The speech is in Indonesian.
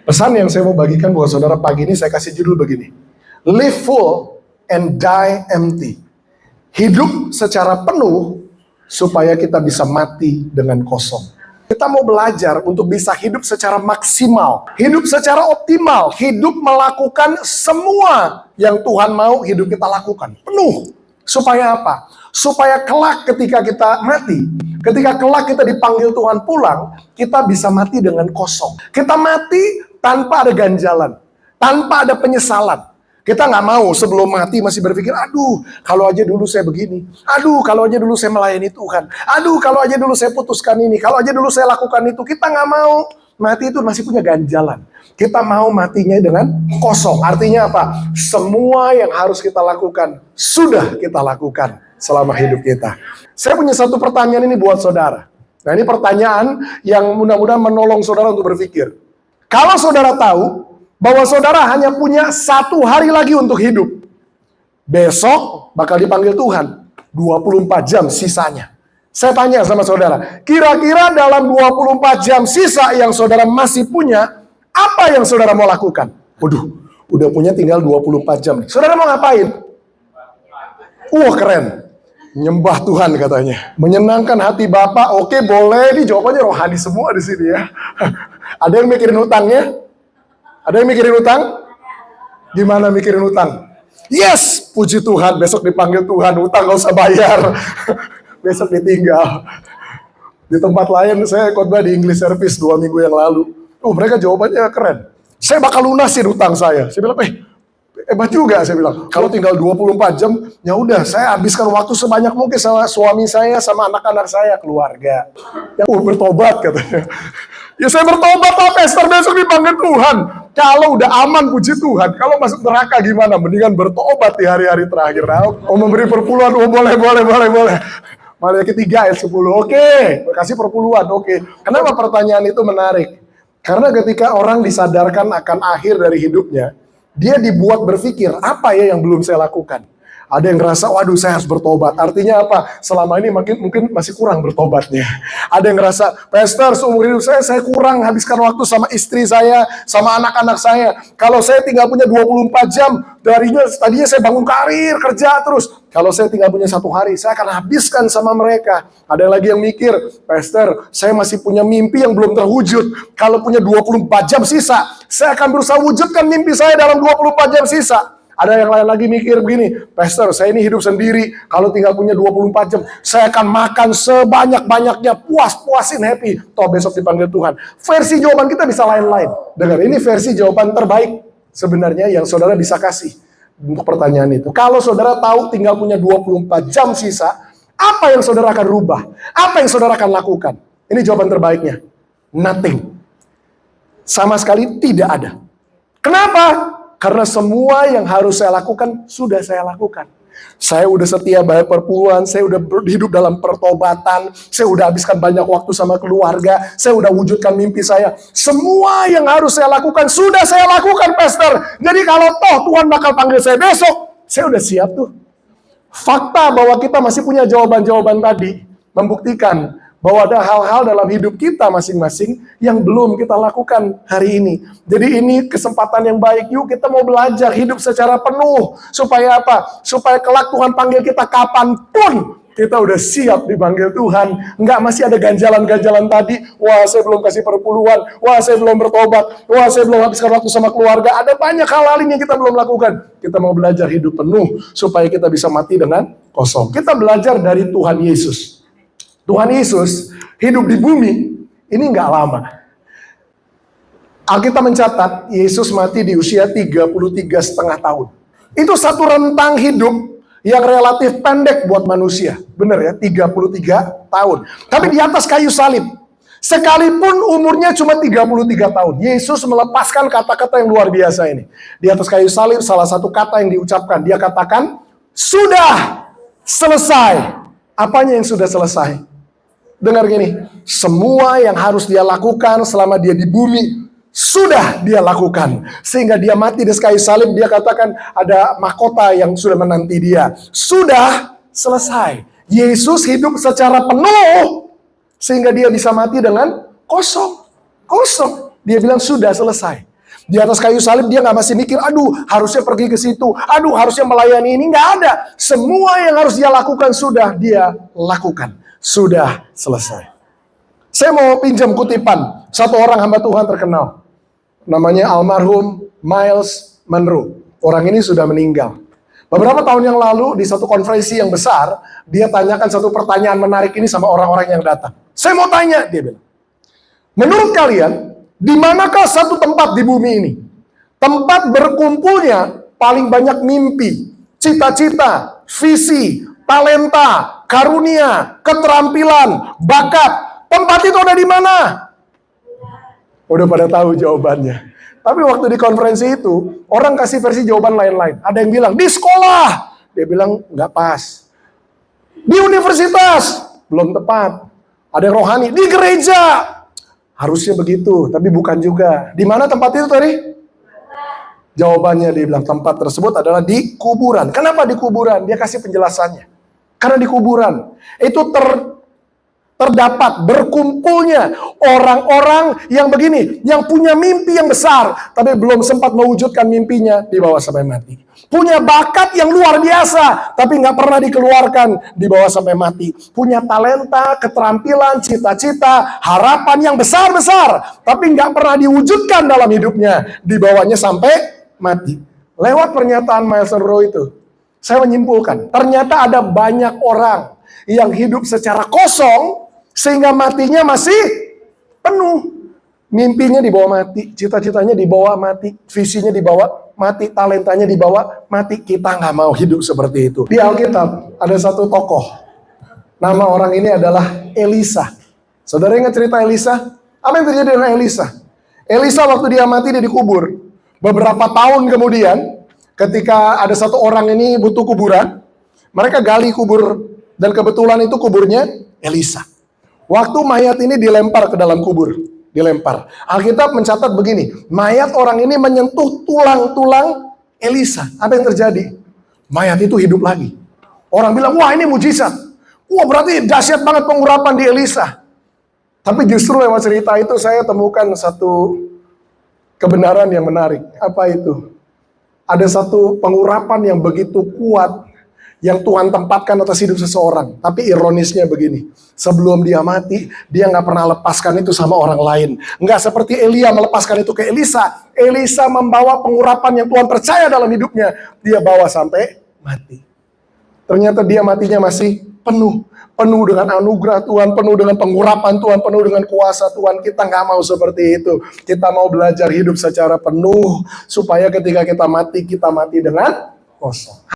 Pesan yang saya mau bagikan buat saudara pagi ini, saya kasih judul begini. Live full and die empty. Hidup secara penuh supaya kita bisa mati dengan kosong. Kita mau belajar untuk bisa hidup secara maksimal, hidup secara optimal, hidup melakukan semua yang Tuhan mau hidup kita lakukan. Penuh. Supaya apa? Supaya kelak ketika kita mati, ketika kelak kita dipanggil Tuhan pulang, kita bisa mati dengan kosong. Kita mati tanpa ada ganjalan, tanpa ada penyesalan. Kita nggak mau sebelum mati masih berpikir, aduh kalau aja dulu saya begini, aduh kalau aja dulu saya melayani Tuhan, aduh kalau aja dulu saya putuskan ini, kalau aja dulu saya lakukan itu. Kita nggak mau. Mati itu masih punya ganjalan. Kita mau matinya dengan kosong. Artinya apa? Semua yang harus kita lakukan, sudah kita lakukan selama hidup kita. Saya punya satu pertanyaan ini buat saudara. Nah, ini pertanyaan yang mudah-mudahan menolong saudara untuk berpikir. Kalau saudara tahu bahwa saudara hanya punya 1 hari lagi untuk hidup, besok bakal dipanggil Tuhan, 24 jam sisanya. Saya tanya sama saudara, kira-kira dalam 24 jam sisa yang saudara masih punya, apa yang saudara mau lakukan? Waduh, udah punya tinggal 24 jam nih. Saudara mau ngapain? Keren. Nyembah Tuhan katanya. Menyenangkan hati Bapak, oke boleh. Ini jawabannya rohani semua di sini ya. Ada yang mikirin utangnya? Ada yang mikirin utang? Gimana mikirin utang? Yes, puji Tuhan, besok dipanggil Tuhan, utang gak usah bayar. Besok ditinggal. Di tempat lain, saya khotbah di English Service 2 minggu yang lalu. Mereka jawabannya keren. Saya bakal lunasin utang saya. Saya bilang, hebat juga, saya bilang. Kalau tinggal 24 jam, ya udah, saya habiskan waktu sebanyak mungkin sama suami saya, sama anak-anak saya, keluarga. Ya, bertobat katanya. Ya saya bertobat lah, Pastor, besok dipanggil Tuhan. Kalau udah aman, puji Tuhan. Kalau masuk neraka gimana? Mendingan bertobat di hari-hari terakhir. Memberi perpuluhan, boleh. Malah ketiga ayat 10, oke. Kasih perpuluhan, oke. Kenapa pertanyaan itu menarik? Karena ketika orang disadarkan akan akhir dari hidupnya, dia dibuat berpikir, apa ya yang belum saya lakukan? Ada yang ngerasa, waduh saya harus bertobat. Artinya apa? Selama ini mungkin masih kurang bertobatnya. Ada yang ngerasa, Pastor, seumur hidup saya kurang habiskan waktu sama istri saya, sama anak-anak saya. Kalau saya tinggal punya 24 jam, tadinya saya bangun karir, kerja terus. Kalau saya tinggal punya 1 hari, saya akan habiskan sama mereka. Ada lagi yang mikir, Pastor, saya masih punya mimpi yang belum terwujud. Kalau punya 24 jam sisa, saya akan berusaha wujudkan mimpi saya dalam 24 jam sisa. Ada yang lain lagi mikir begini, Pastor, saya ini hidup sendiri, kalau tinggal punya 24 jam, saya akan makan sebanyak-banyaknya, puas-puasin, happy. Toh besok dipanggil Tuhan. Versi jawaban kita bisa lain-lain. Dengar, ini versi jawaban terbaik sebenarnya yang saudara bisa kasih untuk pertanyaan itu. Kalau saudara tahu tinggal punya 24 jam sisa, apa yang saudara akan rubah? Apa yang saudara akan lakukan? Ini jawaban terbaiknya. Nothing. Sama sekali tidak ada. Kenapa? Karena semua yang harus saya lakukan, sudah saya lakukan. Saya udah setia bayar perpuluhan, saya udah hidup dalam pertobatan, saya udah habiskan banyak waktu sama keluarga, saya udah wujudkan mimpi saya. Semua yang harus saya lakukan, sudah saya lakukan, Pastor. Jadi kalau toh Tuhan bakal panggil saya besok, saya udah siap tuh. Fakta bahwa kita masih punya jawaban-jawaban tadi, membuktikan bahwa ada hal-hal dalam hidup kita masing-masing yang belum kita lakukan hari ini. Jadi ini kesempatan yang baik. Yuk kita mau belajar hidup secara penuh. Supaya apa? Supaya kelak Tuhan panggil kita kapanpun, kita udah siap dipanggil Tuhan. Nggak masih ada ganjalan-ganjalan tadi. Wah saya belum kasih perpuluhan. Wah saya belum bertobat. Wah saya belum habiskan waktu sama keluarga. Ada banyak hal lain yang kita belum lakukan. Kita mau belajar hidup penuh supaya kita bisa mati dengan kosong. Kita belajar dari Tuhan Yesus. Tuhan Yesus hidup di bumi ini nggak lama. Alkitab mencatat Yesus mati di usia 33,5 tahun. Itu satu rentang hidup yang relatif pendek buat manusia. Bener ya, 33 tahun. Tapi di atas kayu salib. Sekalipun umurnya cuma 33 tahun. Yesus melepaskan kata-kata yang luar biasa ini. Di atas kayu salib salah satu kata yang diucapkan. Dia katakan, sudah selesai. Apanya yang sudah selesai? Dengar gini, semua yang harus dia lakukan selama dia di bumi, sudah dia lakukan. Sehingga dia mati di kayu salib, dia katakan ada mahkota yang sudah menanti dia. Sudah selesai. Yesus hidup secara penuh, sehingga dia bisa mati dengan kosong. Dia bilang sudah selesai. Di atas kayu salib dia nggak masih mikir, aduh harusnya pergi ke situ, aduh harusnya melayani ini, nggak ada. Semua yang harus dia lakukan sudah dia lakukan, sudah selesai. Saya mau pinjam kutipan satu orang hamba Tuhan terkenal, namanya almarhum Miles Monroe. Orang ini sudah meninggal. Beberapa tahun yang lalu di satu konferensi yang besar, dia tanyakan satu pertanyaan menarik ini sama orang-orang yang datang. Saya mau tanya, dia bilang, menurut kalian, di manakah satu tempat di bumi ini? Tempat berkumpulnya paling banyak mimpi, cita-cita, visi, talenta, karunia, keterampilan, bakat. Tempat itu ada di mana? Udah pada tahu jawabannya. Tapi waktu di konferensi itu, orang kasih versi jawaban lain-lain. Ada yang bilang, di sekolah. Dia bilang, nggak pas. Di universitas. Belum tepat. Ada yang rohani. Di gereja. Harusnya begitu, tapi bukan juga. Di mana tempat itu tadi? Jawabannya dia bilang, tempat tersebut adalah di kuburan. Kenapa di kuburan? Dia kasih penjelasannya. Karena di kuburan. Itu terdapat berkumpulnya orang-orang yang begini, yang punya mimpi yang besar, tapi belum sempat mewujudkan mimpinya, dibawa sampai mati. Punya bakat yang luar biasa, tapi nggak pernah dikeluarkan, dibawa sampai mati. Punya talenta, keterampilan, cita-cita, harapan yang besar-besar, tapi nggak pernah diwujudkan dalam hidupnya, dibawanya sampai mati. Lewat pernyataan Miles Monroe itu, saya menyimpulkan, ternyata ada banyak orang yang hidup secara kosong, sehingga matinya masih penuh. Mimpinya dibawa mati, cita-citanya dibawa mati, visinya dibawa mati, talentanya dibawa mati. Kita nggak mau hidup seperti itu. Di Alkitab ada satu tokoh, nama orang ini adalah Elisa. Saudara ingat cerita Elisa? Apa yang terjadi dengan Elisa? Elisa waktu dia mati, dia dikubur. Beberapa tahun kemudian, ketika ada satu orang ini butuh kuburan, mereka gali kubur, dan kebetulan itu kuburnya Elisa. Waktu mayat ini dilempar ke dalam kubur, dilempar. Alkitab mencatat begini, mayat orang ini menyentuh tulang-tulang Elisa. Apa yang terjadi? Mayat itu hidup lagi. Orang bilang, wah ini mujizat. Wah berarti dahsyat banget pengurapan di Elisa. Tapi justru lewat cerita itu saya temukan satu kebenaran yang menarik. Apa itu? Ada satu pengurapan yang begitu kuat yang Tuhan tempatkan atas hidup seseorang. Tapi ironisnya begini, sebelum dia mati, dia nggak pernah lepaskan itu sama orang lain. Nggak seperti Elia melepaskan itu ke Elisa. Elisa membawa pengurapan yang Tuhan percaya dalam hidupnya. Dia bawa sampai mati. Ternyata dia matinya masih penuh. Penuh dengan anugerah Tuhan, penuh dengan pengurapan Tuhan, penuh dengan kuasa Tuhan. Kita nggak mau seperti itu. Kita mau belajar hidup secara penuh, supaya ketika kita mati dengan kosong.